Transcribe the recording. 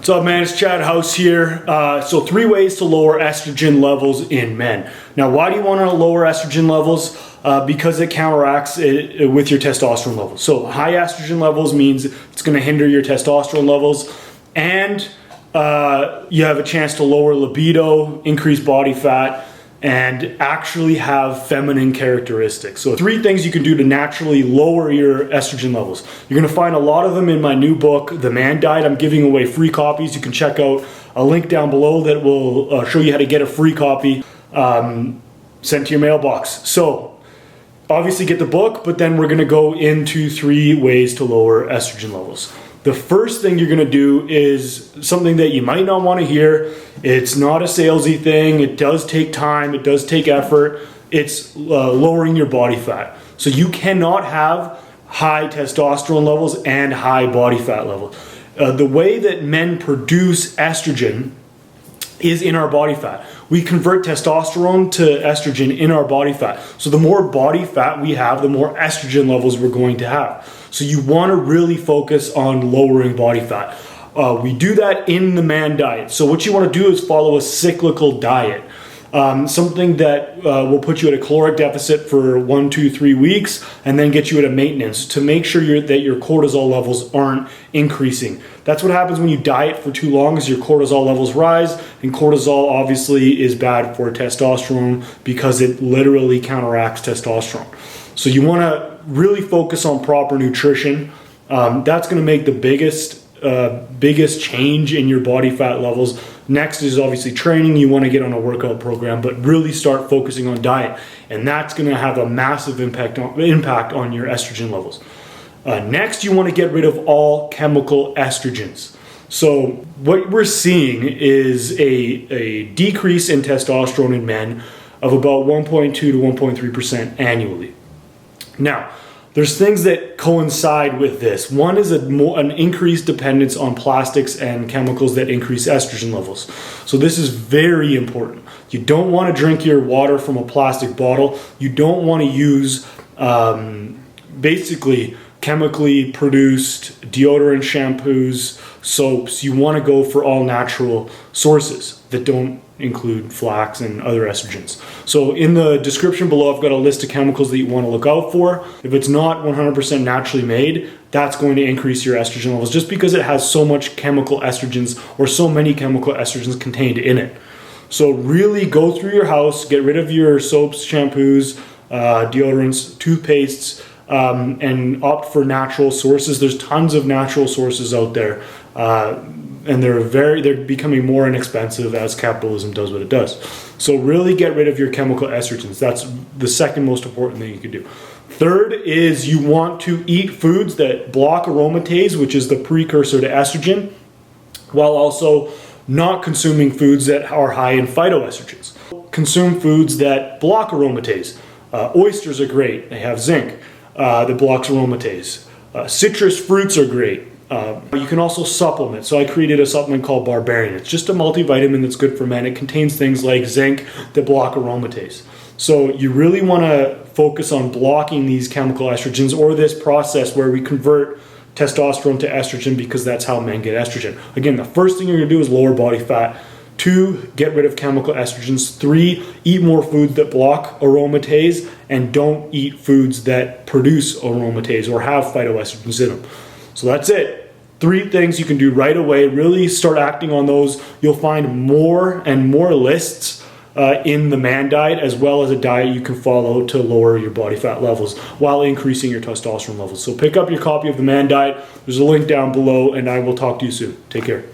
What's up, man? It's Chad Howse here. So 3 ways to lower estrogen levels in men. Now, why do you want to lower estrogen levels? Because it counteracts it with your testosterone levels. So high estrogen levels means it's going to hinder your testosterone levels, and you have a chance to lower libido, increase body fat, and actually have feminine characteristics. So 3 things you can do to naturally lower your estrogen levels. You're gonna find a lot of them in my new book, The Man Diet. I'm giving away free copies. You can check out a link down below that will show you how to get a free copy sent to your mailbox. So obviously get the book, but then we're gonna go into 3 ways to lower estrogen levels. The first thing you're gonna do is something that you might not wanna hear. It's not a salesy thing. It does take time. It does take effort. It's lowering your body fat. So you cannot have high testosterone levels and high body fat levels. The way that men produce estrogen is in our body fat. We convert testosterone to estrogen in our body fat. So the more body fat we have, the more estrogen levels we're going to have. So you want to really focus on lowering body fat. We do that in the Man Diet. So what you want to do is follow a cyclical diet. Something that will put you at a caloric deficit for 1, 2, 3 weeks and then get you at a maintenance to make sure that your cortisol levels aren't increasing. That's what happens when you diet for too long, is your cortisol levels rise, and cortisol obviously is bad for testosterone because it literally counteracts testosterone. So you want to really focus on proper nutrition. That's going to make the biggest change in your body fat levels. Next is obviously training. You want to get on a workout program, but really start focusing on diet, and that's going to have a massive impact on your estrogen levels. Next, you want to get rid of all chemical estrogens. So what we're seeing is a decrease in testosterone in men of about 1.2 to 1.3% annually. Now, there's things that coincide with this. One is an increased dependence on plastics and chemicals that increase estrogen levels. So this is very important. You don't want to drink your water from a plastic bottle. You don't want to use basically chemically produced deodorant, shampoos, soaps. You want to go for all natural sources that don't include flax and other estrogens. So in the description below, I've got a list of chemicals that you want to look out for. If it's not 100% naturally made, that's going to increase your estrogen levels just because it has so much chemical estrogens, or so many chemical estrogens contained in it. So really go through your house, get rid of your soaps, shampoos, deodorants, toothpastes, and opt for natural sources. There's tons of natural sources out there. And they're becoming more inexpensive as capitalism does what it does. So really get rid of your chemical estrogens. That's the second most important thing you can do. Third is you want to eat foods that block aromatase, which is the precursor to estrogen, while also not consuming foods that are high in phytoestrogens. Consume foods that block aromatase. Oysters are great. They have zinc that blocks aromatase. Citrus fruits are great. You can also supplement. So I created a supplement called Barbarian. It's just a multivitamin that's good for men. It contains things like zinc that block aromatase. So you really want to focus on blocking these chemical estrogens, or this process where we convert testosterone to estrogen, because that's how men get estrogen. Again, the first thing you're going to do is lower body fat. 2, get rid of chemical estrogens. 3, eat more foods that block aromatase, and don't eat foods that produce aromatase or have phytoestrogens in them. So that's it. 3 things you can do right away. Really start acting on those. You'll find more and more lists in the Man Diet, as well as a diet you can follow to lower your body fat levels while increasing your testosterone levels. So pick up your copy of the Man Diet. There's a link down below, and I will talk to you soon. Take care.